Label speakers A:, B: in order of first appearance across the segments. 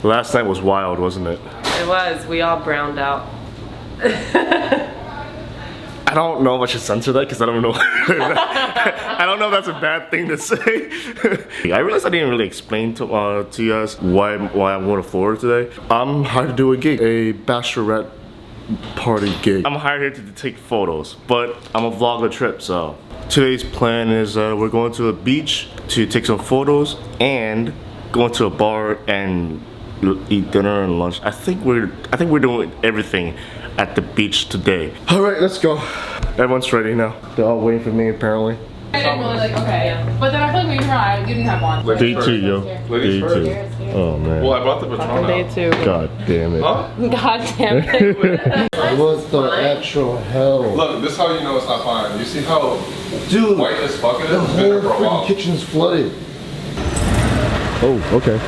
A: Last night was wild, wasn't it?
B: It was. We all browned out.
A: I don't know if I should censor that because I don't know. I don't know if that's a bad thing to say. I realized I didn't really explain to you guys why I'm going to Florida today. I'm hired to do a gig, a bachelorette party gig. I'm hired here to take photos, but I'm gonna vlog the trip. So today's plan is we're going to a beach to take some photos and going to a bar and eat dinner and lunch. I think we're doing everything at the beach today. All right, let's go. Everyone's ready now. They're all waiting for me apparently.
C: I didn't really like, okay. But then I feel like when you tried, you didn't have one.
A: Day 2, yo. Day 2. Oh man.
D: Well, I brought the Patron
B: Day
D: out.
B: 2.
A: God damn it.
D: Huh?
B: God damn it.
A: What the actual hell?
D: Look, this is how you know it's not fine. You see how white this bucket is?
A: The whole freaking kitchen's flooded. Oh, okay.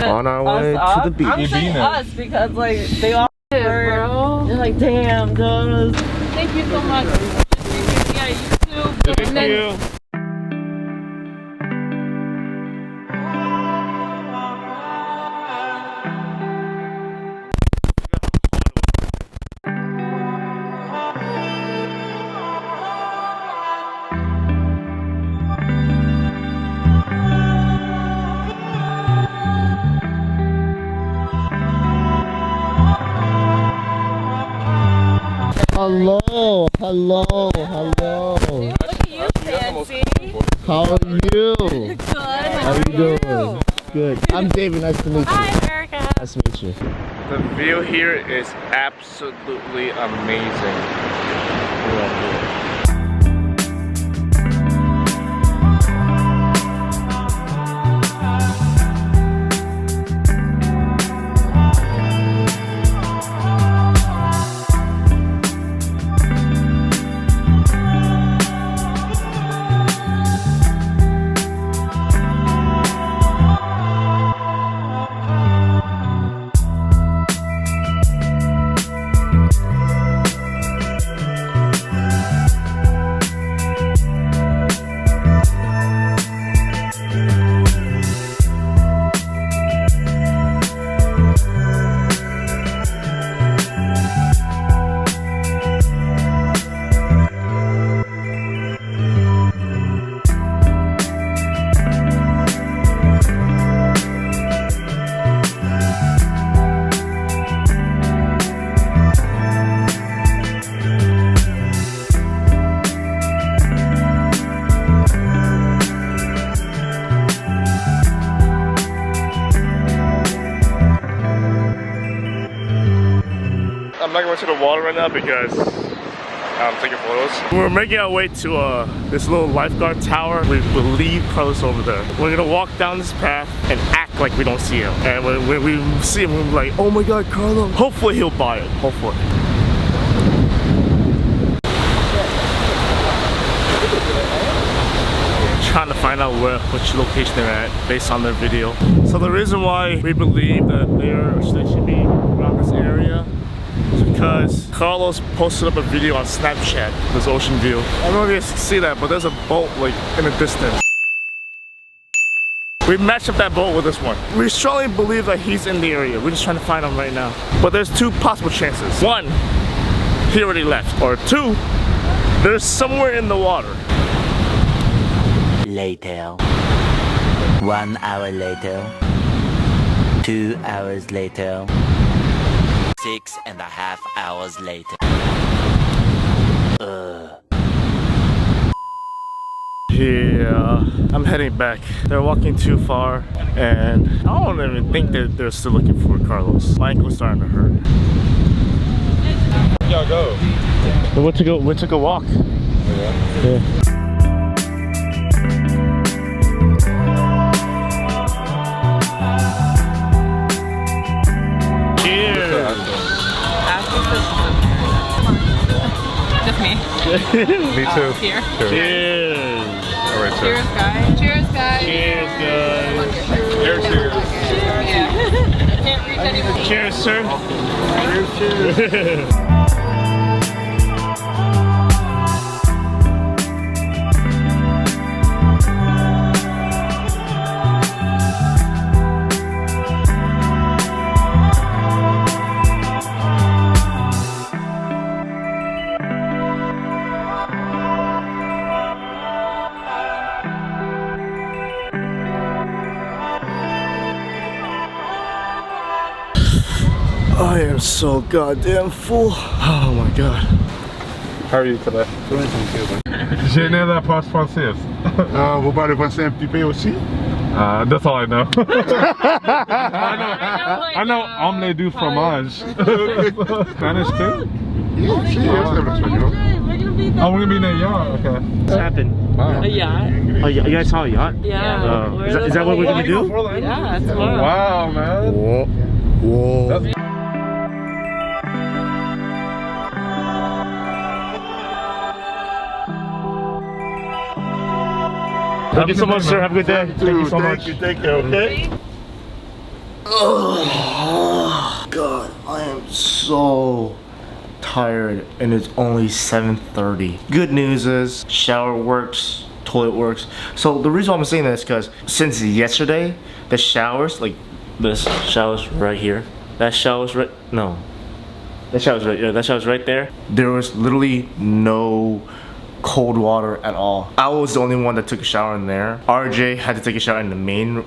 A: On our way to the beach.
B: I'm saying us because like they all bro. They're like, damn, dude.
C: Thank you so much. Yeah, you too.
A: Thank you. Hello, hello, hello.
B: Look at you, Fancy.
A: How are you?
B: Good.
A: How are you doing? Good. I'm David. Nice to meet you.
B: Hi, Erica.
A: Nice to meet you. The view here is absolutely amazing. I'm not going to the water right now because I'm taking photos. We're making our way to this little lifeguard tower. We believe Carlos over there. We're going to walk down this path and act like we don't see him. And when we see him, we're like, oh my God, Carlos. Hopefully he'll buy it. Hopefully. Trying to find out which location they're at based on their video. So the reason why we believe that they should be around this area is because Carlos posted up a video on Snapchat, this ocean view. I don't know if you guys can see that, but there's a boat like in the distance. We matched up that boat with this one. We strongly believe that he's in the area. We're just trying to find him right now. But there's 2 possible chances. 1, he already left. Or 2, there's somewhere in the water.
E: Later. 1 hour later. 2 hours later. 6.5 hours later.
A: Yeah, I'm heading back. They're walking too far, and I don't even think that they're still looking for Carlos. My ankle's starting to hurt.
D: Where y'all go?
A: We took a walk.
D: Oh, yeah?
A: Yeah.
C: Just me.
D: Me too.
C: Here.
A: Cheers.
D: All right, sir.
C: Cheers, guys. Cheers, guys.
A: Cheers, guys.
D: Cheers, cheers.
C: Yeah. Can't reach anyone.
A: Cheers, sir. Cheers. I am so goddamn full. Oh my god.
D: How are you today?
F: Je n'ai la pas française.
D: Vous parlez français un petit peu aussi?
F: That's all I know. I know omelette du fromage. Spanish too?
D: Yeah, sí, yo sé hablar español.
B: We're gonna be there.
F: Oh, we're gonna be in a yacht. Okay.
A: What's happened?
B: A yacht.
A: Oh, you guys saw a yacht?
B: Yeah.
A: Is that what we're gonna do?
B: Yeah, tomorrow.
F: Wow, man.
A: Whoa. Whoa. Thank you so much, sir. Have a good day. Thank you so much.
D: Thank you. Take care, okay?
A: Oh god, I am so tired and it's only 7:30. Good news is shower works, toilet works. So the reason why I'm saying that is because since yesterday, the showers, like this shower's right here, that shower's right, no, that shower's right, yeah, that shower's right there. There was literally no cold water at all. I was the only one that took a shower in there. RJ had to take a shower in the main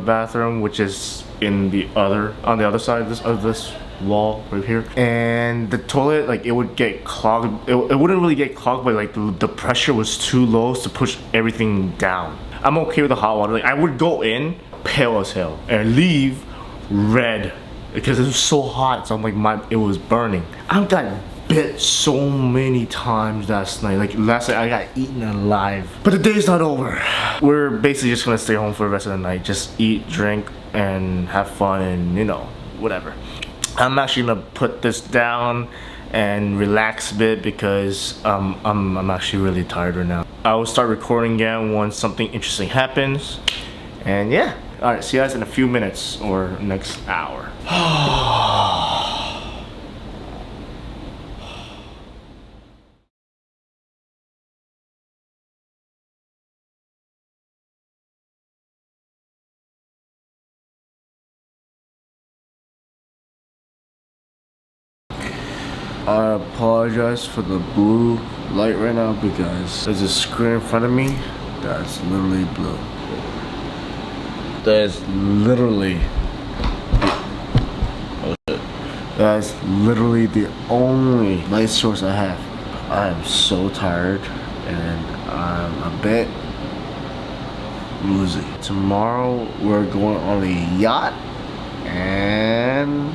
A: bathroom, which is in the other, on the other side of this wall right here. And the toilet, like, it would get clogged. It wouldn't really get clogged, but like the pressure was too low to push everything down. I'm okay with the hot water. Like, I would go in pale as hell and leave red because it was so hot. So I'm like, it was burning. I got bit so many times last night. Like last night I got eaten alive. But the day's not over. We're basically just gonna stay home for the rest of the night. Just eat, drink, and have fun, and you know, whatever. I'm actually gonna put this down and relax a bit because I'm actually really tired right now. I will start recording again once something interesting happens. And yeah. Alright, see you guys in a few minutes or next hour. I apologize for the blue light right now because there's a screen in front of me that's literally blue. That's literally the only light source I have. I am so tired and I'm a bit woozy. Tomorrow we're going on a yacht and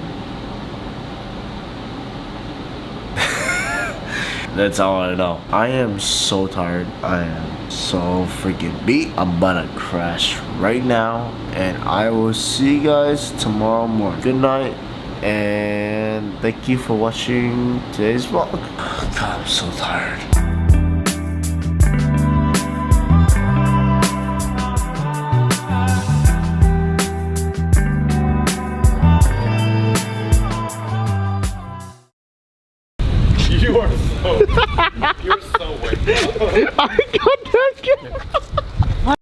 A: that's all I know. I am so tired. I am so freaking beat. I'm about to crash right now. And I will see you guys tomorrow morning. Good night. And thank you for watching today's vlog. God, I'm so tired.